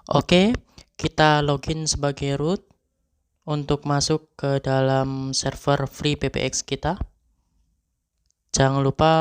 Oke, kita login sebagai root untuk masuk ke dalam server FreePBX kita. Jangan lupa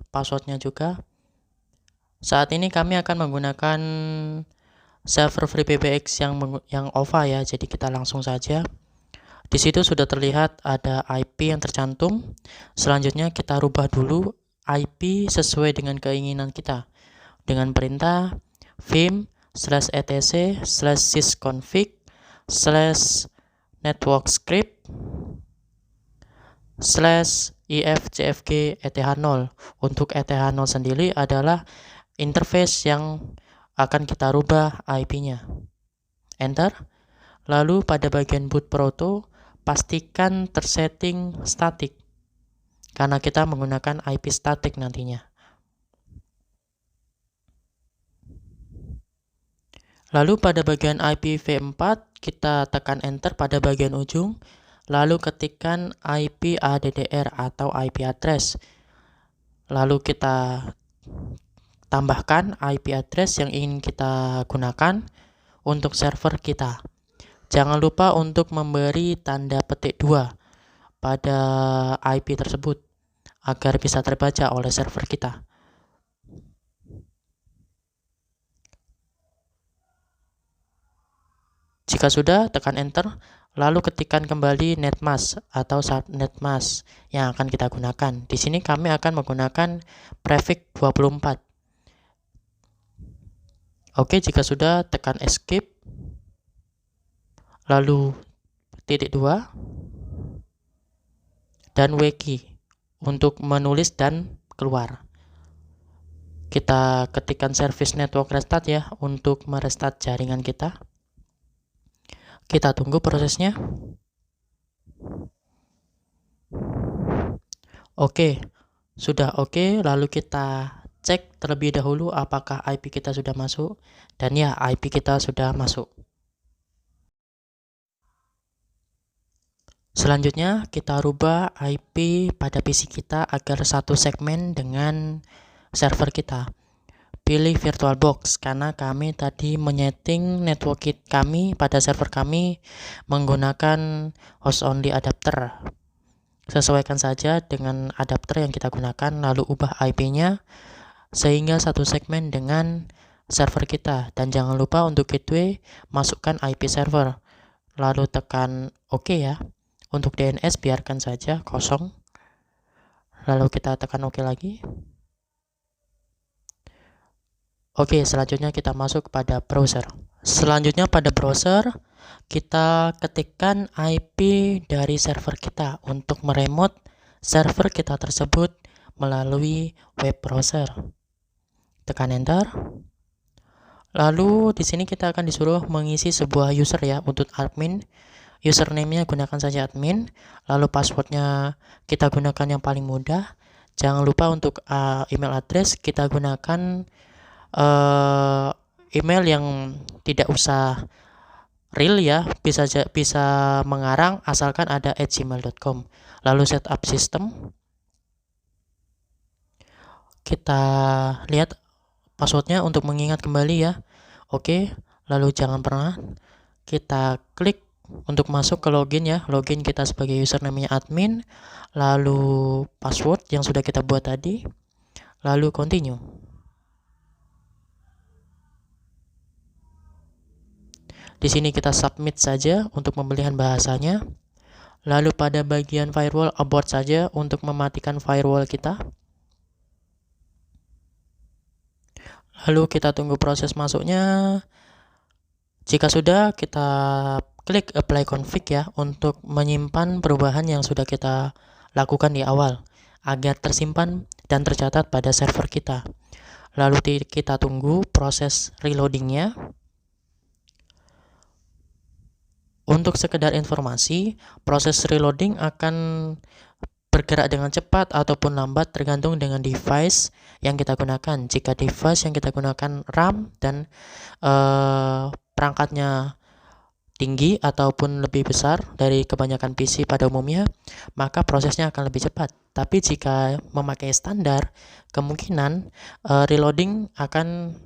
passwordnya juga. Saat ini kami akan menggunakan server FreePBX yang OVA ya, jadi kita langsung saja. Di situ sudah terlihat ada IP yang tercantum. Selanjutnya kita rubah dulu IP sesuai dengan keinginan kita dengan perintah vim/etc/sysconfig/networkscript/ifjfg/eth0. Untuk eth0 sendiri adalah interface yang akan kita rubah IP-nya. Enter. Lalu pada bagian boot proto, pastikan tersetting static karena kita menggunakan IP static nantinya. Lalu pada bagian IPv4 kita tekan enter pada bagian ujung, lalu ketikkan IP ADDR atau IP address. Lalu kita tambahkan IP address yang ingin kita gunakan untuk server kita. Jangan lupa untuk memberi tanda petik 2 pada IP tersebut agar bisa terbaca oleh server kita. Jika sudah, tekan enter, lalu ketikkan kembali netmask atau subnetmask yang akan kita gunakan. Di sini kami akan menggunakan prefix 24. Oke, jika sudah, tekan escape, lalu titik 2, dan W key untuk menulis dan keluar. Kita ketikkan service network restart ya untuk merestart jaringan kita. Kita tunggu prosesnya. Oke, sudah oke. Lalu kita cek terlebih dahulu apakah IP kita sudah masuk. Dan ya, IP kita sudah masuk. Selanjutnya, kita rubah IP pada PC kita agar satu segmen dengan server kita. Pilih VirtualBox karena kami tadi menyeting network kit kami pada server kami menggunakan host only adapter. Sesuaikan saja dengan adapter yang kita gunakan, lalu ubah IP-nya sehingga satu segmen dengan server kita. Dan jangan lupa untuk gateway masukkan IP server, lalu tekan OK ya. Untuk DNS biarkan saja kosong, lalu kita tekan OK lagi. Oke, selanjutnya kita masuk pada browser. Selanjutnya pada browser, kita ketikkan IP dari server kita untuk meremote server kita tersebut melalui web browser. Tekan enter. Lalu di sini kita akan disuruh mengisi sebuah user ya untuk admin. Username-nya gunakan saja admin, lalu passwordnya kita gunakan yang paling mudah. Jangan lupa untuk email address kita gunakan email yang tidak usah real ya, bisa mengarang asalkan ada @gmail.com. Lalu setup system, kita lihat passwordnya untuk mengingat kembali ya. Oke, lalu jangan pernah kita klik untuk masuk ke login ya. Login kita sebagai username-nya admin, lalu password yang sudah kita buat tadi, lalu continue. Di sini kita submit saja untuk pemilihan bahasanya. Lalu pada bagian firewall abort saja untuk mematikan firewall kita. Lalu kita tunggu proses masuknya. Jika sudah, kita klik apply config ya untuk menyimpan perubahan yang sudah kita lakukan di awal agar tersimpan dan tercatat pada server kita. Lalu kita tunggu proses reloadingnya. Untuk sekedar informasi, proses reloading akan bergerak dengan cepat ataupun lambat tergantung dengan device yang kita gunakan. Jika device yang kita gunakan RAM dan perangkatnya tinggi ataupun lebih besar dari kebanyakan PC pada umumnya, maka prosesnya akan lebih cepat. Tapi jika memakai standar, kemungkinan reloading akan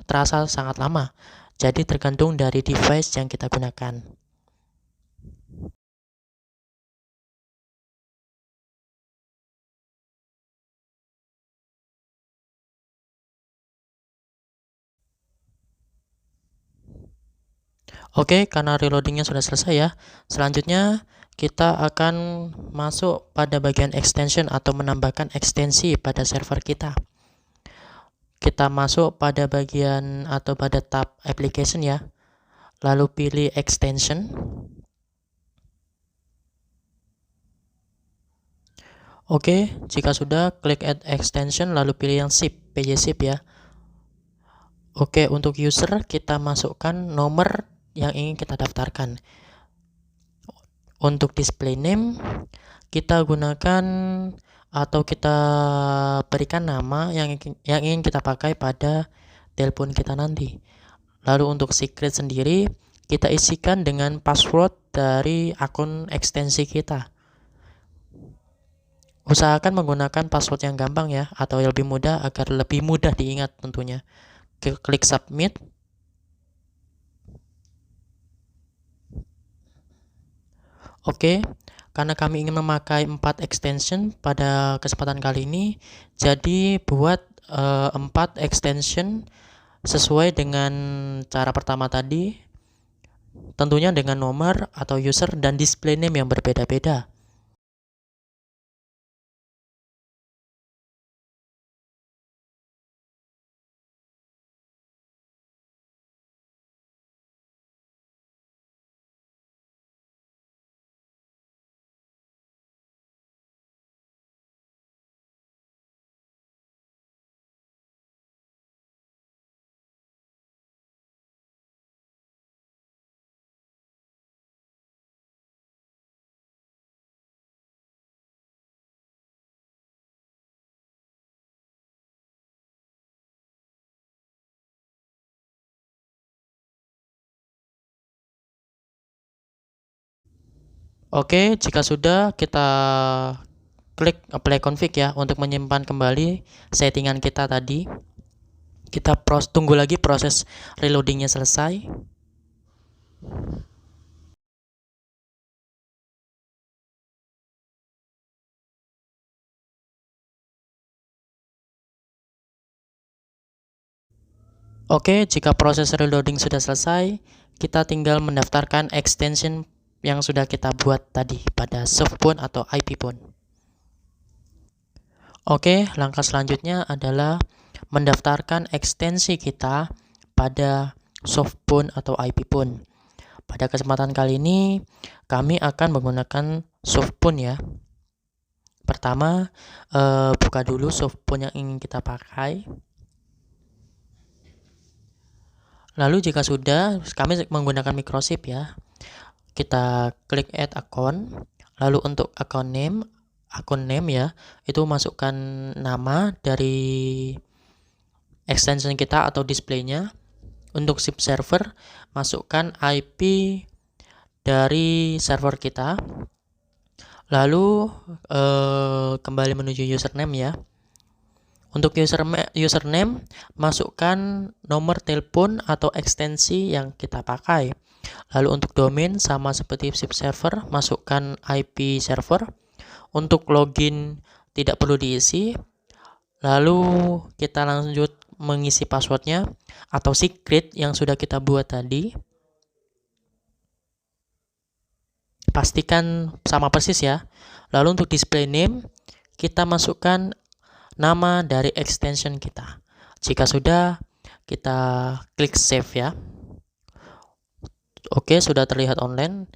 terasa sangat lama. Jadi tergantung dari device yang kita gunakan. Oke, karena reloadingnya sudah selesai ya. Selanjutnya kita akan masuk pada bagian extension atau menambahkan ekstensi pada server kita. Kita masuk pada bagian atau pada tab application ya. Lalu pilih extension. Oke, jika sudah klik add extension lalu pilih yang zip, PJ zip ya. Oke, untuk user kita masukkan nomor yang ingin kita daftarkan. Untuk display name kita gunakan atau kita berikan nama yang ingin kita pakai pada telepon kita nanti. Lalu untuk secret sendiri kita isikan dengan password dari akun ekstensi kita. Usahakan menggunakan password yang gampang ya, atau yang lebih mudah agar lebih mudah diingat tentunya. Klik submit. Oke, karena kami ingin memakai 4 extension pada kesempatan kali ini, jadi buat 4 extension sesuai dengan cara pertama tadi, tentunya dengan nomor atau user dan display name yang berbeda-beda. Oke, jika sudah kita klik apply config ya untuk menyimpan kembali settingan kita tadi. Kita tunggu lagi proses reloadingnya selesai. Oke, jika proses reloading sudah selesai, kita tinggal mendaftarkan extension yang sudah kita buat tadi pada softphone atau IP phone. Oke, langkah selanjutnya adalah mendaftarkan ekstensi kita pada softphone atau IP phone. Pada kesempatan kali ini, kami akan menggunakan softphone ya. Pertama, buka dulu softphone yang ingin kita pakai. Lalu jika sudah, kami menggunakan microchip ya. Kita klik add account. Lalu untuk akun name ya, itu masukkan nama dari extension kita atau displaynya. Untuk zip server, masukkan IP dari server kita. Lalu kembali menuju username ya. Untuk username, masukkan nomor telepon atau ekstensi yang kita pakai. Lalu untuk domain sama seperti zip server, masukkan IP server. Untuk login tidak perlu diisi. Lalu kita lanjut mengisi passwordnya atau secret yang sudah kita buat tadi. Pastikan sama persis ya. Lalu untuk display name, kita masukkan nama dari extension kita. Jika sudah, kita klik save ya. Oke, sudah terlihat online.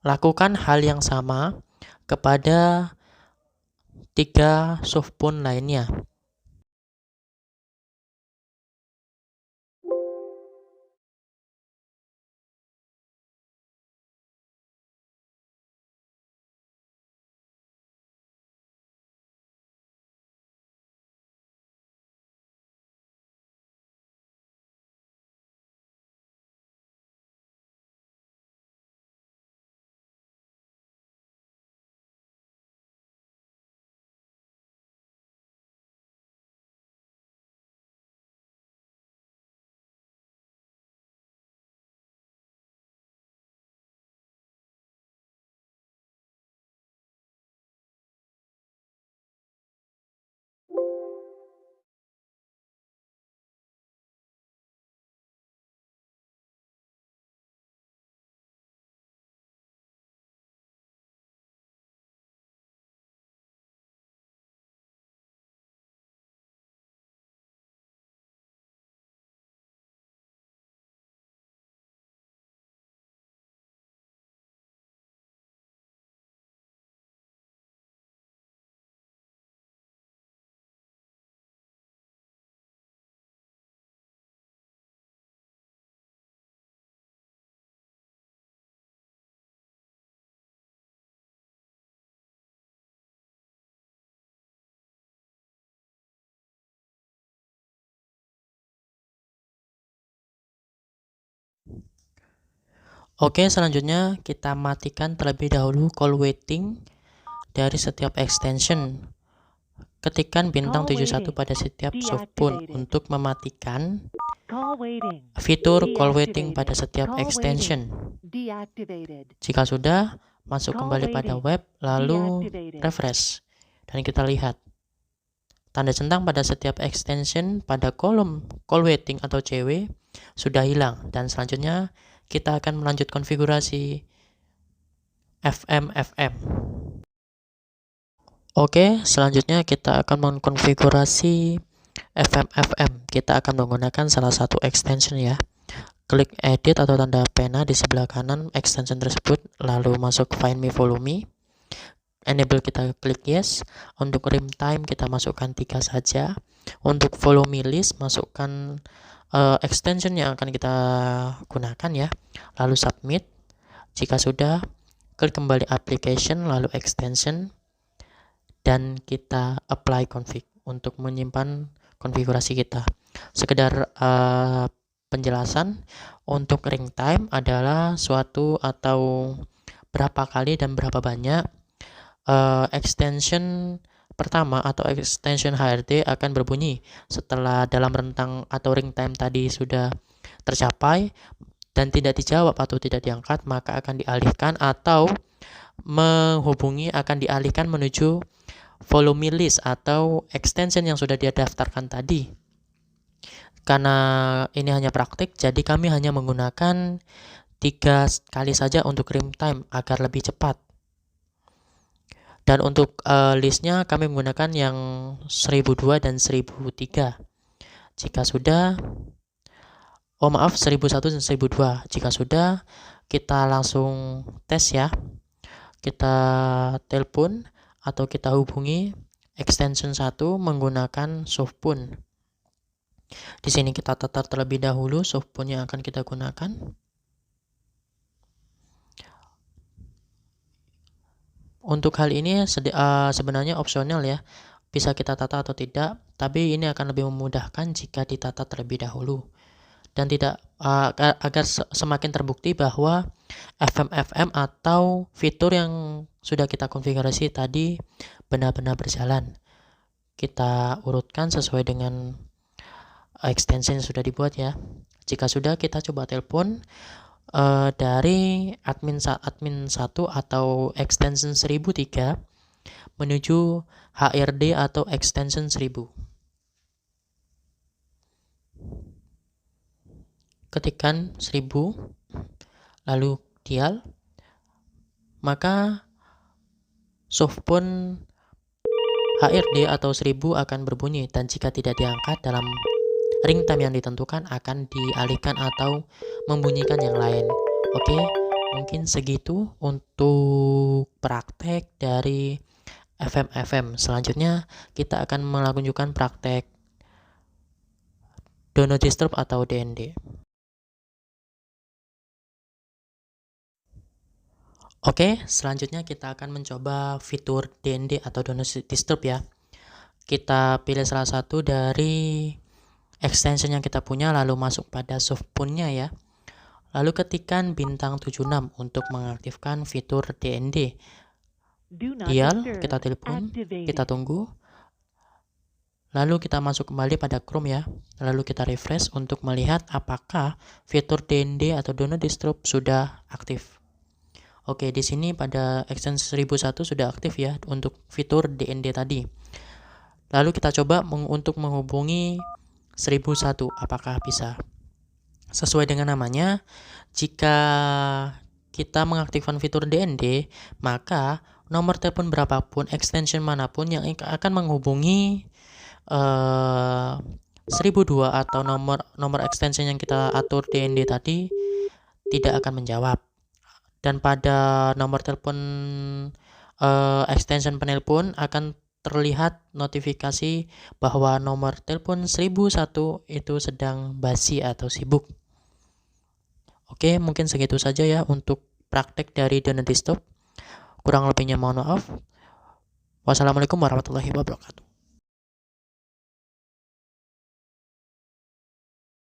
Lakukan hal yang sama kepada 3 softphone lainnya. Oke, selanjutnya kita matikan terlebih dahulu call waiting dari setiap extension. Ketikkan bintang 71 pada setiap softphone untuk mematikan fitur call waiting pada setiap extension. Jika sudah, masuk kembali pada web, lalu refresh. Dan kita lihat tanda centang pada setiap extension pada kolom call waiting atau CW sudah hilang. Dan selanjutnya kita akan melanjut konfigurasi FM. Oke, selanjutnya kita akan mengkonfigurasi FM. Kita akan menggunakan salah satu extension ya. Klik edit atau tanda pena di sebelah kanan extension tersebut, lalu masuk find me, follow me. Enable kita klik yes. Untuk rim time kita masukkan 3 saja. Untuk follow me list masukkan extension yang akan kita gunakan ya. Lalu submit. Jika sudah, klik kembali application lalu extension dan kita apply config untuk menyimpan konfigurasi kita. Sekedar penjelasan, untuk ring time adalah suatu atau berapa kali dan berapa banyak extension pertama atau extension HRD akan berbunyi setelah dalam rentang atau ring time tadi sudah tercapai dan tidak dijawab atau tidak diangkat, maka akan dialihkan atau menghubungi akan dialihkan menuju follow me list atau extension yang sudah dia daftarkan tadi. Karena ini hanya praktik, jadi kami hanya menggunakan 3 kali saja untuk rim time agar lebih cepat. Dan untuk listnya kami menggunakan yang 1002 dan 1003. Jika sudah, 1001 dan 1002. Jika sudah, kita langsung tes ya. Kita telepon atau kita hubungi extension 1 menggunakan softphone. Di sini kita tata terlebih dahulu softphone yang akan kita gunakan. Untuk hal ini sebenarnya opsional ya, bisa kita tata atau tidak, tapi ini akan lebih memudahkan jika ditata terlebih dahulu dan tidak agar semakin terbukti bahwa FM atau fitur yang sudah kita konfigurasi tadi benar-benar berjalan. Kita urutkan sesuai dengan extension yang sudah dibuat ya. Jika sudah, kita coba telepon dari admin 1 atau extension 1003 menuju HRD atau extension 1000. Ketikkan 1000 lalu dial, maka softphone HRD atau 1000 akan berbunyi dan jika tidak diangkat dalam ring time yang ditentukan akan dialihkan atau membunyikan yang lain. Oke, mungkin segitu untuk praktek dari FM. Selanjutnya kita akan melakukan praktek Do Not Disturb atau DND. Oke, selanjutnya kita akan mencoba fitur DND atau Do Not Disturb ya. Kita pilih salah satu dari extension yang kita punya, lalu masuk pada softphone-nya ya. Lalu ketikkan bintang 76 untuk mengaktifkan fitur DND. Dial, kita telepon, kita tunggu. Lalu kita masuk kembali pada Chrome ya. Lalu kita refresh untuk melihat apakah fitur DND atau Do Not Disturb sudah aktif. Oke, di sini pada extension 1001 sudah aktif ya untuk fitur DND tadi. Lalu kita coba untuk menghubungi 1001, apakah bisa? Sesuai dengan namanya, jika kita mengaktifkan fitur DND, maka nomor telepon berapapun, extension manapun yang akan menghubungi 1002 atau nomor extension yang kita atur DND tadi tidak akan menjawab. Dan pada nomor telepon extension penelpon akan terlihat notifikasi bahwa nomor telepon 1001 itu sedang basi atau sibuk. Oke, mungkin segitu saja ya untuk praktek dari Do Not Disturb. Kurang lebihnya mohon maaf. Wassalamualaikum warahmatullahi wabarakatuh.